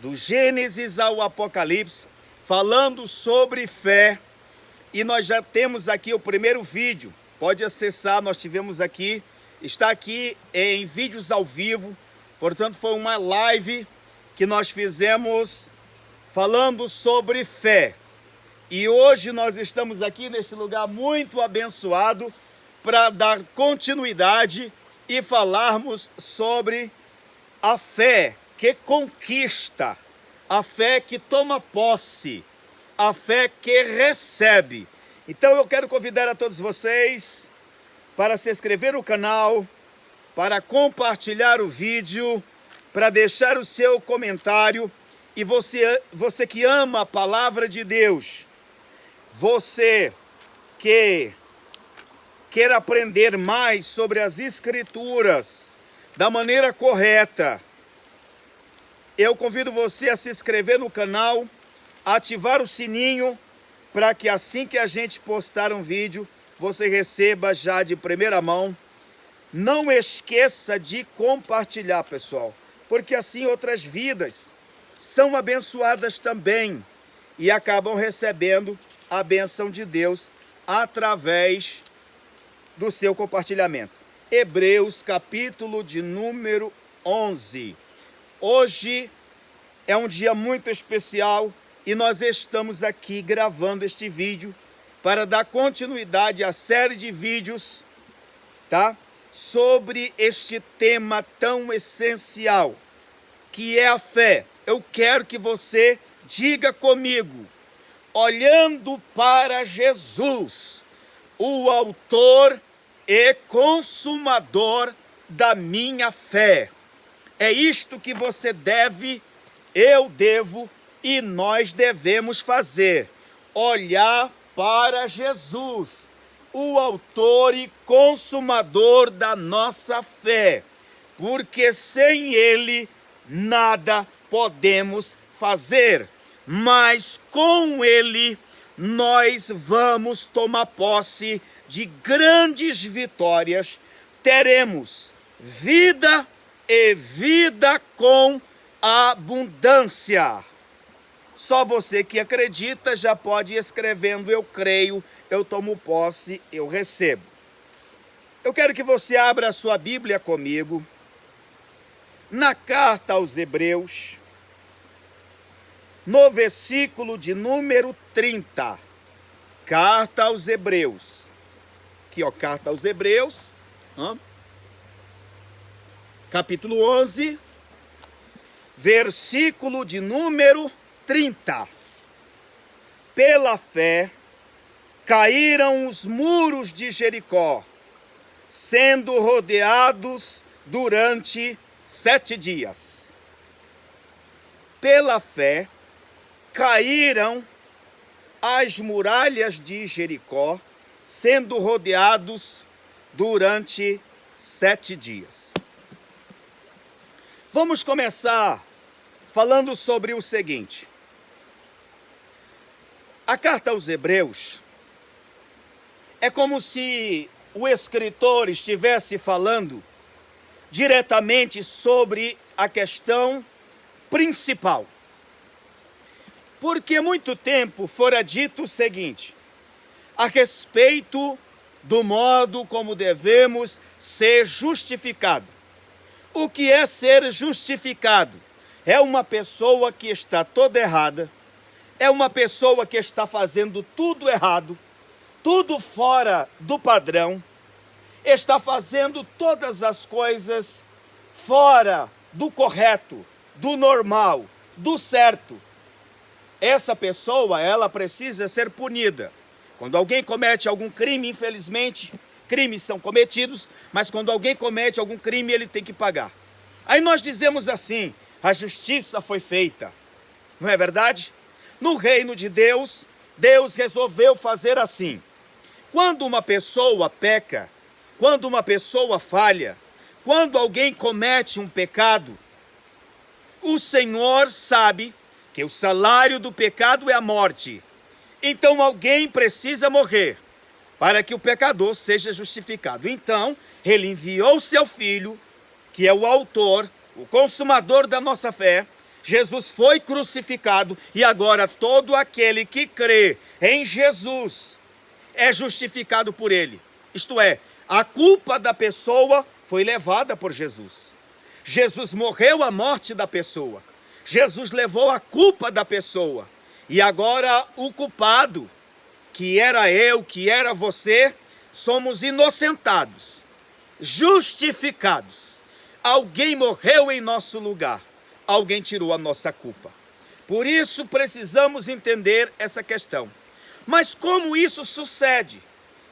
do Gênesis ao Apocalipse, falando sobre fé. E nós já temos aqui o primeiro vídeo, pode acessar, nós tivemos aqui, está aqui em vídeos ao vivo, portanto foi uma live que nós fizemos falando sobre fé. E hoje nós estamos aqui neste lugar muito abençoado para dar continuidade e falarmos sobre a fé que conquista, a fé que toma posse, a fé que recebe. Então eu quero convidar a todos vocês para se inscrever no canal, para compartilhar o vídeo, para deixar o seu comentário. E você que ama a palavra de Deus, você que quer aprender mais sobre as Escrituras da maneira correta, eu convido você a se inscrever no canal, ativar o sininho, para que assim que a gente postar um vídeo, você receba já de primeira mão. Não esqueça de compartilhar, pessoal, porque assim outras vidas são abençoadas também e acabam recebendo a bênção de Deus através do seu compartilhamento. Hebreus, capítulo de número 11. Hoje é um dia muito especial e nós estamos aqui gravando este vídeo para dar continuidade à série de vídeos, tá? Sobre este tema tão essencial, que é a fé. Eu quero que você diga comigo, olhando para Jesus, o autor e consumador da minha fé. É isto que você deve, eu devo e nós devemos fazer. Olhar para Jesus, o autor e consumador da nossa fé. Porque sem ele nada podemos fazer. Mas com ele nós vamos tomar posse de grandes vitórias. Teremos vida e vida com abundância. Só você que acredita já pode ir escrevendo: eu creio, eu tomo posse, eu recebo. Eu quero que você abra a sua Bíblia comigo na carta aos Hebreus, no versículo de número 30. Carta aos Hebreus. Aqui, ó, carta aos Hebreus, capítulo 11, versículo de número 30. Pela fé caíram os muros de Jericó, sendo rodeados durante 7 dias. Pela fé caíram as muralhas de Jericó, sendo rodeados durante 7 dias. Vamos começar falando sobre o seguinte. A carta aos Hebreus é como se o escritor estivesse falando diretamente sobre a questão principal. Porque muito tempo fora dito o seguinte, a respeito do modo como devemos ser justificados. O que é ser justificado? É uma pessoa que está toda errada, é uma pessoa que está fazendo tudo errado, tudo fora do padrão, está fazendo todas as coisas fora do correto, do normal, do certo. Essa pessoa, ela precisa ser punida. Quando alguém comete algum crime, infelizmente, crimes são cometidos, mas quando alguém comete algum crime, ele tem que pagar. Aí nós dizemos assim, a justiça foi feita. Não é verdade? No reino de Deus, Deus resolveu fazer assim. Quando uma pessoa peca, quando uma pessoa falha, quando alguém comete um pecado, o Senhor sabe que o salário do pecado é a morte. Então alguém precisa morrer para que o pecador seja justificado. Então, ele enviou seu filho, que é o autor, o consumador da nossa fé, Jesus foi crucificado e agora todo aquele que crê em Jesus é justificado por ele. Isto é, a culpa da pessoa foi levada por Jesus. Jesus morreu a morte da pessoa. Jesus levou a culpa da pessoa. E agora o culpado, que era eu, que era você, somos inocentados, justificados. Alguém morreu em nosso lugar. Alguém tirou a nossa culpa. Por isso precisamos entender essa questão. Mas como isso sucede?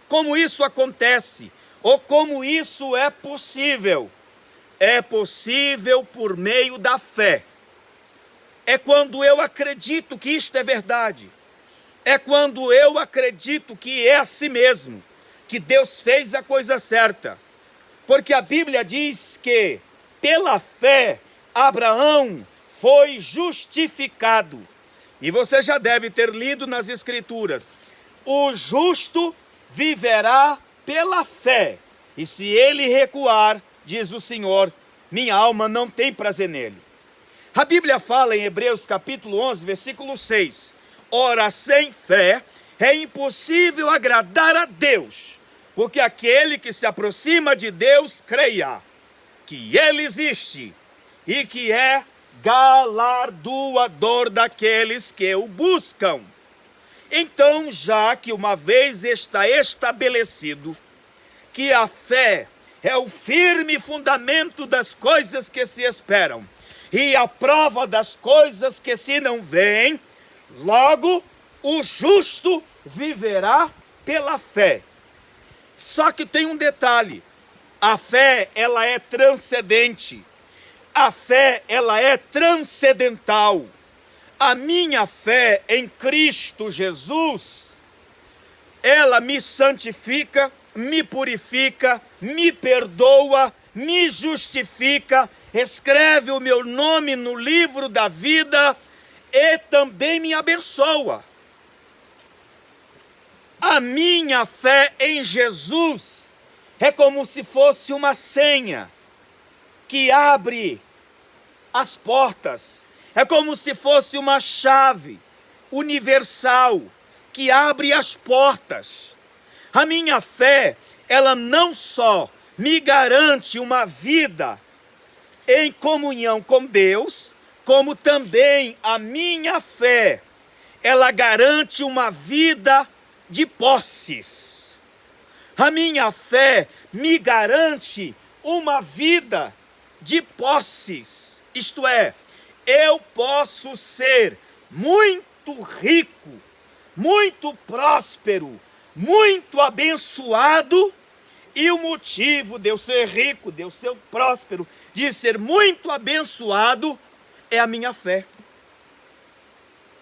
Como isso acontece? Ou como isso é possível? É possível por meio da fé. É quando eu acredito que isto é verdade. É quando eu acredito que é assim mesmo, que Deus fez a coisa certa. Porque a Bíblia diz que, pela fé, Abraão foi justificado. E você já deve ter lido nas Escrituras: o justo viverá pela fé, e se ele recuar, diz o Senhor, minha alma não tem prazer nele. A Bíblia fala em Hebreus capítulo 11, versículo 6, ora, sem fé é impossível agradar a Deus, porque aquele que se aproxima de Deus creia que ele existe e que é galardoador daqueles que o buscam. Então, já que uma vez está estabelecido que a fé é o firme fundamento das coisas que se esperam e a prova das coisas que se não veem, logo o justo viverá pela fé. Só que tem um detalhe: a fé, ela é transcendente. A fé, ela é transcendental. A minha fé em Cristo Jesus, ela me santifica, me purifica, me perdoa, me justifica, escreve o meu nome no livro da vida e também me abençoa. A minha fé em Jesus é como se fosse uma senha que abre as portas. É como se fosse uma chave universal que abre as portas. A minha fé, ela não só me garante uma vida em comunhão com Deus, como também a minha fé, ela garante uma vida de posses. A minha fé me garante uma vida de posses, isto é, eu posso ser muito rico, muito próspero, muito abençoado, e o motivo de eu ser rico, de eu ser próspero, de ser muito abençoado, é a minha fé.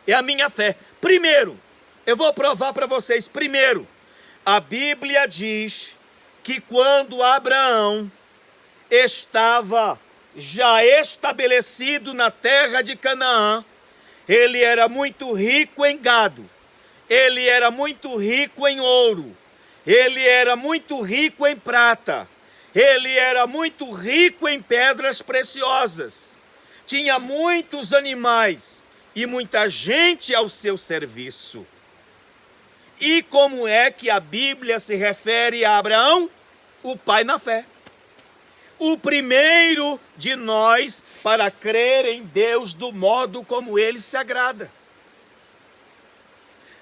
É a minha fé. Primeiro, eu vou provar para vocês. Primeiro, a Bíblia diz que quando Abraão estava já estabelecido na terra de Canaã, ele era muito rico em gado, ele era muito rico em ouro, ele era muito rico em prata, ele era muito rico em pedras preciosas, tinha muitos animais e muita gente ao seu serviço. E como é que a Bíblia se refere a Abraão? O pai na fé. O primeiro de nós para crer em Deus do modo como ele se agrada.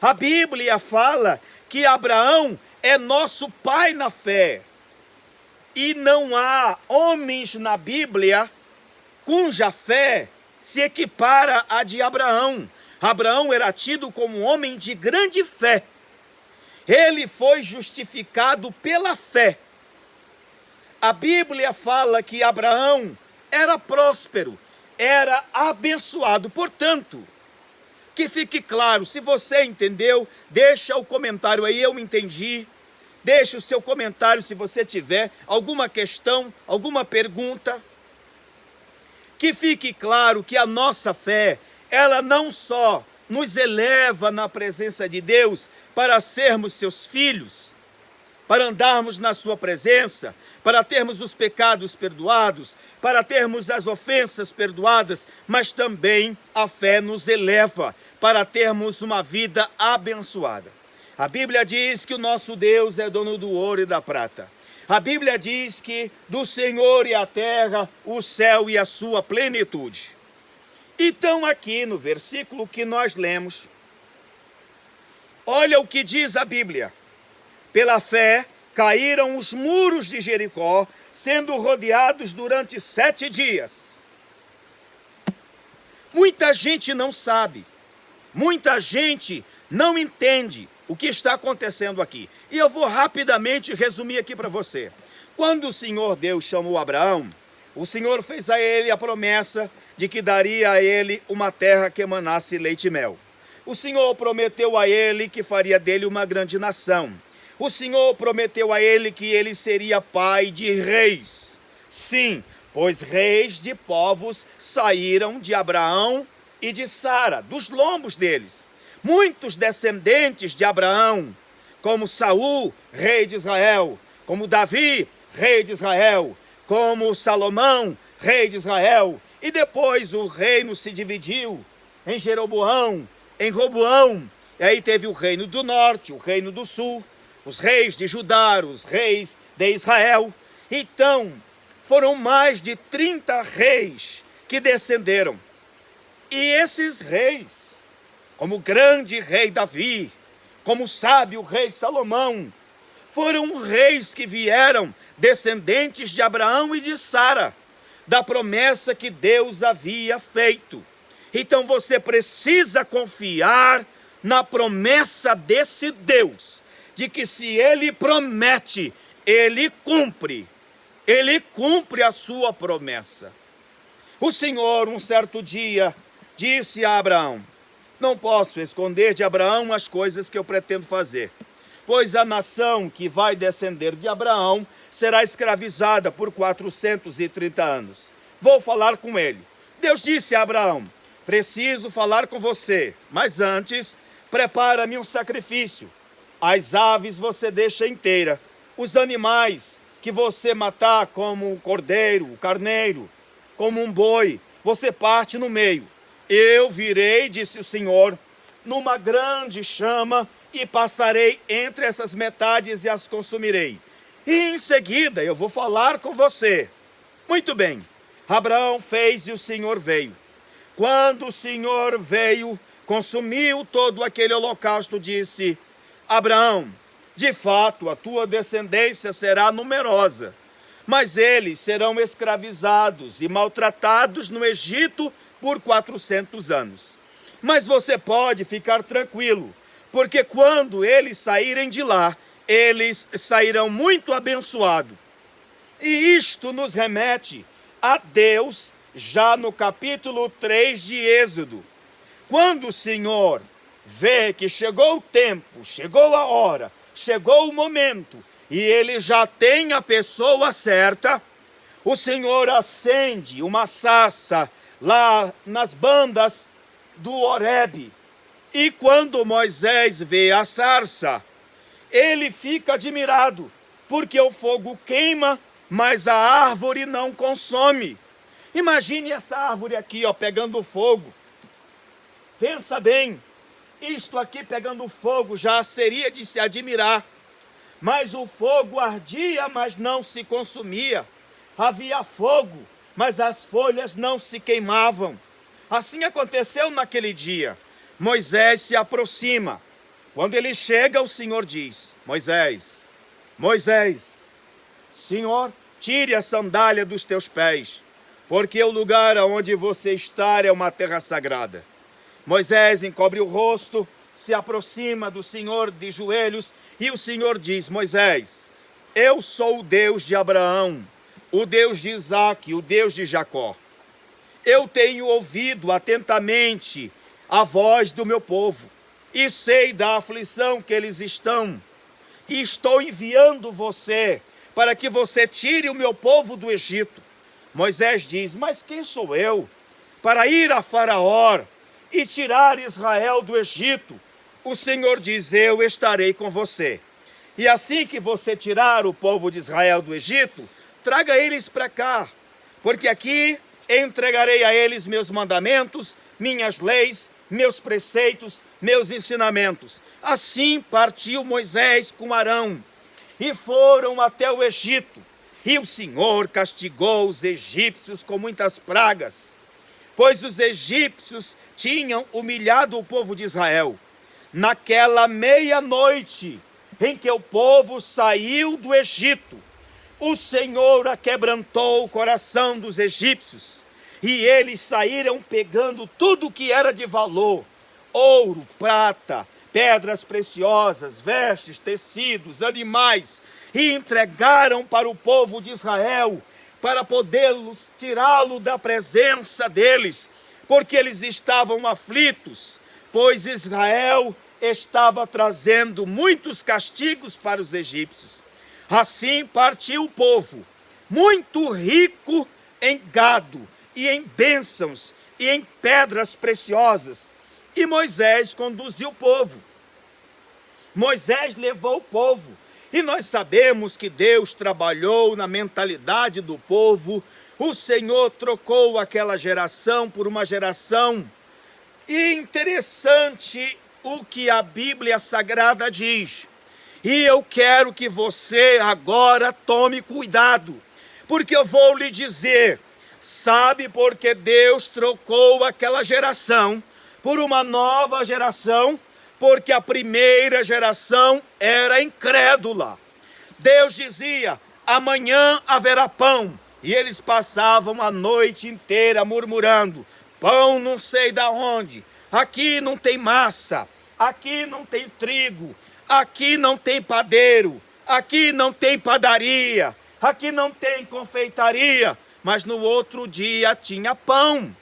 A Bíblia fala que Abraão é nosso pai na fé. E não há homens na Bíblia cuja fé se equipara à de Abraão. Abraão era tido como um homem de grande fé. Ele foi justificado pela fé. A Bíblia fala que Abraão era próspero, era abençoado. Portanto, que fique claro, se você entendeu, deixa o comentário aí, eu entendi. Deixa o seu comentário se você tiver alguma questão, alguma pergunta. Que fique claro que a nossa fé, ela não só nos eleva na presença de Deus para sermos seus filhos, para andarmos na sua presença, para termos os pecados perdoados, para termos as ofensas perdoadas, mas também a fé nos eleva para termos uma vida abençoada. A Bíblia diz que o nosso Deus é dono do ouro e da prata. A Bíblia diz que do Senhor é a terra, o céu e a sua plenitude. Então aqui no versículo que nós lemos, olha o que diz a Bíblia. Pela fé caíram os muros de Jericó, sendo rodeados durante 7 dias. Muita gente não sabe, muita gente não entende o que está acontecendo aqui. E eu vou rapidamente resumir aqui para você. Quando o Senhor Deus chamou Abraão, o Senhor fez a ele a promessa de que daria a ele uma terra que emanasse leite e mel. O Senhor prometeu a ele que faria dele uma grande nação. O Senhor prometeu a ele que ele seria pai de reis. Sim, pois reis de povos saíram de Abraão e de Sara, dos lombos deles. Muitos descendentes de Abraão, como Saul, rei de Israel, como Davi, rei de Israel, como Salomão, rei de Israel. E depois o reino se dividiu em Jeroboão, em Roboão. E aí teve o reino do norte, o reino do sul, os reis de Judá, os reis de Israel. Então, foram mais de 30 reis que descenderam. E esses reis, como o grande rei Davi, como o sábio rei Salomão, foram reis que vieram descendentes de Abraão e de Sara, da promessa que Deus havia feito. Então você precisa confiar na promessa desse Deus, de que se Ele promete, Ele cumpre a sua promessa. O Senhor, um certo dia, disse a Abraão: não posso esconder de Abraão as coisas que eu pretendo fazer, pois a nação que vai descender de Abraão será escravizada por 430 anos. Vou falar com ele. Deus disse a Abraão: preciso falar com você, mas antes, prepara-me um sacrifício. As aves você deixa inteira, os animais que você matar, como o cordeiro, o carneiro, como um boi, você parte no meio. Eu virei, disse o Senhor, numa grande chama e passarei entre essas metades e as consumirei. E em seguida eu vou falar com você. Muito bem, Abraão fez e o Senhor veio. Quando o Senhor veio, consumiu todo aquele holocausto, disse: Abraão, de fato a tua descendência será numerosa, mas eles serão escravizados e maltratados no Egito por 400 anos. Mas você pode ficar tranquilo, porque quando eles saírem de lá, eles sairão muito abençoados. E isto nos remete a Deus, já no capítulo 3 de Êxodo. Quando o Senhor vê que chegou o tempo, chegou a hora, chegou o momento, e ele já tem a pessoa certa, o Senhor acende uma sarça lá nas bandas do Horebe. E quando Moisés vê a sarça, ele fica admirado, porque o fogo queima, mas a árvore não consome. Imagine essa árvore aqui, ó, pegando fogo. Pensa bem, isto aqui pegando fogo já seria de se admirar. Mas o fogo ardia, mas não se consumia. Havia fogo, mas as folhas não se queimavam. Assim aconteceu naquele dia. Moisés se aproxima. Quando ele chega, o Senhor diz: Moisés, Moisés, Senhor, tire a sandália dos teus pés, porque o lugar onde você está é uma terra sagrada. Moisés encobre o rosto, se aproxima do Senhor de joelhos, e o Senhor diz: Moisés, eu sou o Deus de Abraão, o Deus de Isaque, o Deus de Jacó. Eu tenho ouvido atentamente a voz do meu povo, e sei da aflição que eles estão, e estou enviando você para que você tire o meu povo do Egito. Moisés diz: mas quem sou eu para ir a Faraó e tirar Israel do Egito? O Senhor diz: eu estarei com você. E assim que você tirar o povo de Israel do Egito, traga eles para cá, porque aqui entregarei a eles meus mandamentos, minhas leis, meus preceitos, meus ensinamentos. Assim partiu Moisés com Arão, e foram até o Egito. E o Senhor castigou os egípcios com muitas pragas, pois os egípcios tinham humilhado o povo de Israel. Naquela meia-noite em que o povo saiu do Egito, o Senhor aquebrantou o coração dos egípcios, e eles saíram pegando tudo que era de valor: ouro, prata, pedras preciosas, vestes, tecidos, animais, e entregaram para o povo de Israel, para podê-los tirá-lo da presença deles, porque eles estavam aflitos, pois Israel estava trazendo muitos castigos para os egípcios. Assim partiu o povo, muito rico em gado, e em bênçãos, e em pedras preciosas. E Moisés conduziu o povo. Moisés levou o povo. E nós sabemos que Deus trabalhou na mentalidade do povo. O Senhor trocou aquela geração por uma geração. E interessante o que a Bíblia Sagrada diz. E eu quero que você agora tome cuidado, porque eu vou lhe dizer: sabe por que Deus trocou aquela geração por uma nova geração? Porque a primeira geração era incrédula. Deus dizia: amanhã haverá pão. E eles passavam a noite inteira murmurando: pão não sei da onde, aqui não tem massa, aqui não tem trigo, aqui não tem padeiro, aqui não tem padaria, aqui não tem confeitaria. Mas no outro dia tinha pão.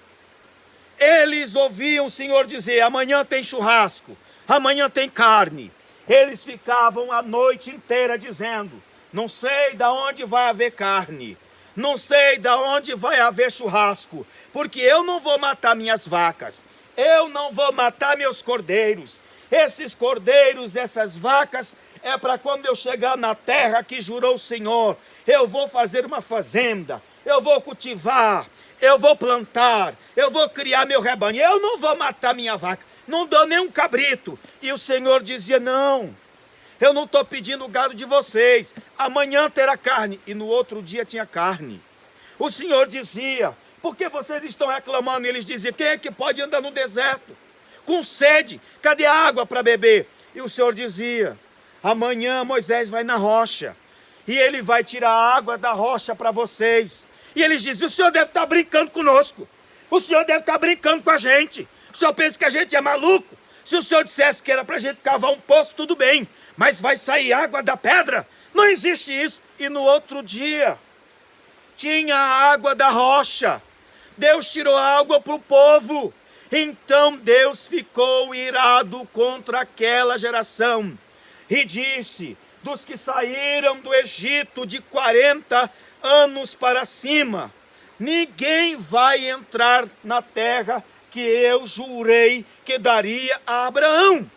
Eles ouviam o Senhor dizer: amanhã tem churrasco, amanhã tem carne. Eles ficavam a noite inteira dizendo: não sei de onde vai haver carne, não sei de onde vai haver churrasco, porque eu não vou matar minhas vacas, eu não vou matar meus cordeiros. Esses cordeiros, essas vacas, é para quando eu chegar na terra que jurou o Senhor. Eu vou fazer uma fazenda, eu vou cultivar, eu vou plantar, eu vou criar meu rebanho. Eu não vou matar minha vaca, não dou nem um cabrito. E o Senhor dizia: não, eu não estou pedindo o gado de vocês, amanhã terá carne. E no outro dia tinha carne. O Senhor dizia: por que vocês estão reclamando? E eles diziam: quem é que pode andar no deserto com sede? Cadê a água para beber? E o Senhor dizia: amanhã Moisés vai na rocha, e ele vai tirar a água da rocha para vocês. E eles diziam: o Senhor deve estar brincando conosco, o Senhor deve estar brincando com a gente, o Senhor pensa que a gente é maluco? Se o Senhor dissesse que era para a gente cavar um poço, tudo bem, mas vai sair água da pedra? Não existe isso. E no outro dia tinha a água da rocha. Deus tirou a água para o povo. Então Deus ficou irado contra aquela geração e disse: dos que saíram do Egito de 40 anos para cima, ninguém vai entrar na terra que eu jurei que daria a Abraão.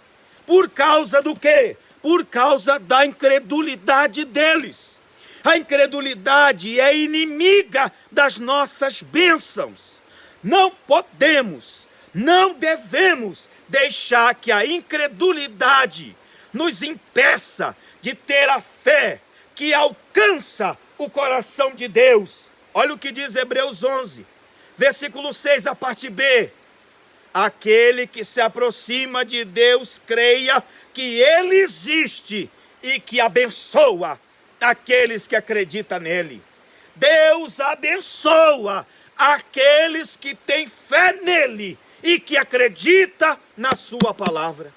Por causa do quê? Por causa da incredulidade deles. A incredulidade é inimiga das nossas bênçãos. Não podemos, não devemos deixar que a incredulidade nos impeça de ter a fé que alcança o coração de Deus. Olha o que diz Hebreus 11, versículo 6, a parte B. Aquele que se aproxima de Deus creia que Ele existe e que abençoa aqueles que acreditam nele. Deus abençoa aqueles que têm fé nele e que acreditam na sua palavra.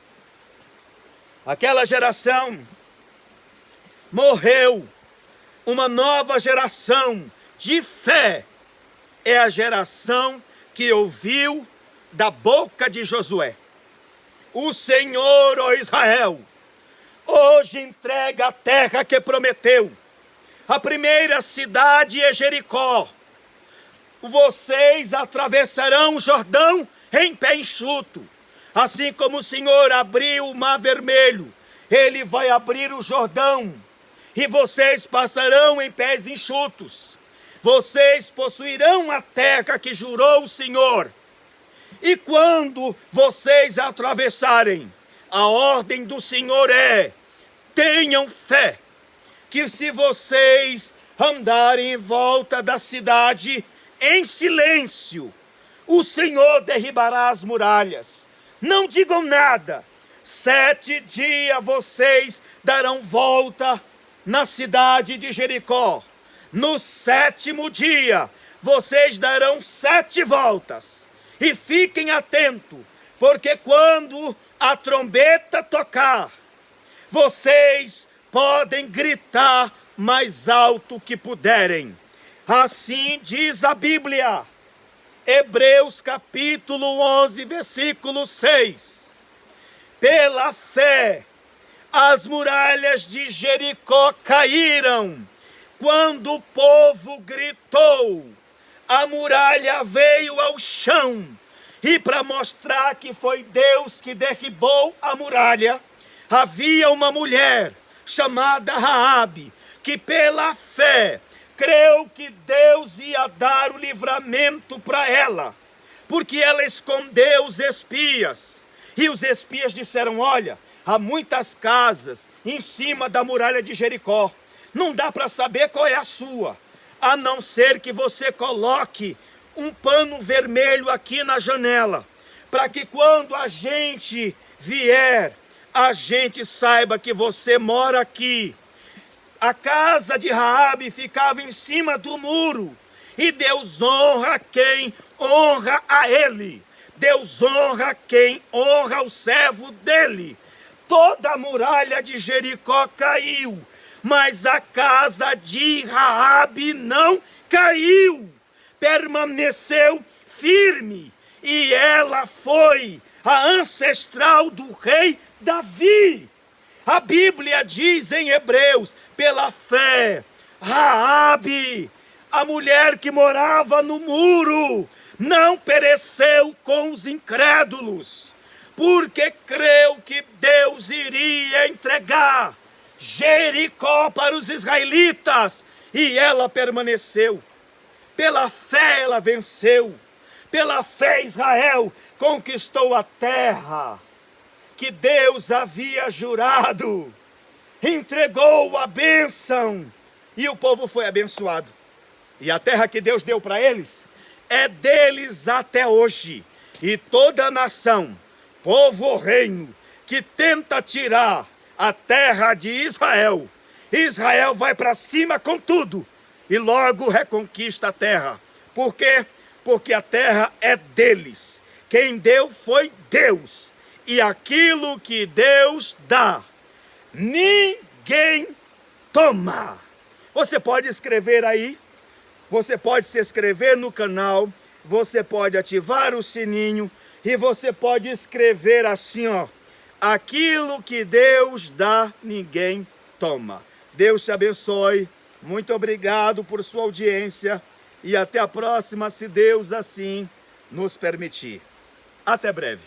Aquela geração morreu. Uma nova geração de fé é a geração que ouviu da boca de Josué: o Senhor, ó Israel, hoje entrega a terra que prometeu. A primeira cidade é Jericó. Vocês atravessarão o Jordão em pé enxuto, assim como o Senhor abriu o mar vermelho Ele vai abrir o Jordão, e vocês passarão em pés enxutos. Vocês possuirão a terra que jurou o Senhor. E quando vocês atravessarem, a ordem do Senhor é: tenham fé, que se vocês andarem em volta da cidade em silêncio, o Senhor derribará as muralhas. Não digam nada. 7 dias vocês darão volta na cidade de Jericó. No 7º dia, vocês darão 7 voltas. E fiquem atentos, porque quando a trombeta tocar, vocês podem gritar mais alto que puderem. Assim diz a Bíblia, Hebreus capítulo 11, versículo 6. Pela fé, as muralhas de Jericó caíram. Quando o povo gritou, a muralha veio ao chão. E para mostrar que foi Deus que derribou a muralha, havia uma mulher chamada Raabe, que pela fé creu que Deus ia dar o livramento para ela, porque ela escondeu os espias. E os espias disseram: olha, há muitas casas em cima da muralha de Jericó. Não dá para saber qual é a sua, a não ser que você coloque um pano vermelho aqui na janela, para que quando a gente vier, a gente saiba que você mora aqui. A casa de Raabe ficava em cima do muro, e Deus honra quem honra a ele. Deus honra quem honra o servo dele. Toda a muralha de Jericó caiu, mas a casa de Raabe não caiu. Permaneceu firme, e ela foi a ancestral do rei Davi. A Bíblia diz em Hebreus, pela fé, Raabe, a mulher que morava no muro, não pereceu com os incrédulos, porque creu que Deus iria entregar Jericó para os israelitas, e ela permaneceu. Pela fé ela venceu. Pela fé Israel conquistou a terra que Deus havia jurado, entregou a bênção, e o povo foi abençoado. E a terra que Deus deu para eles é deles até hoje. E toda nação, povo ou reino que tenta tirar a terra de Israel, Israel vai para cima com tudo e logo reconquista a terra. Por quê? Porque a terra é deles. Quem deu foi Deus. E aquilo que Deus dá, ninguém toma. Você pode escrever aí, você pode se inscrever no canal, você pode ativar o sininho e você pode escrever assim, ó: aquilo que Deus dá, ninguém toma. Deus te abençoe. Muito obrigado por sua audiência e até a próxima, se Deus assim nos permitir. Até breve.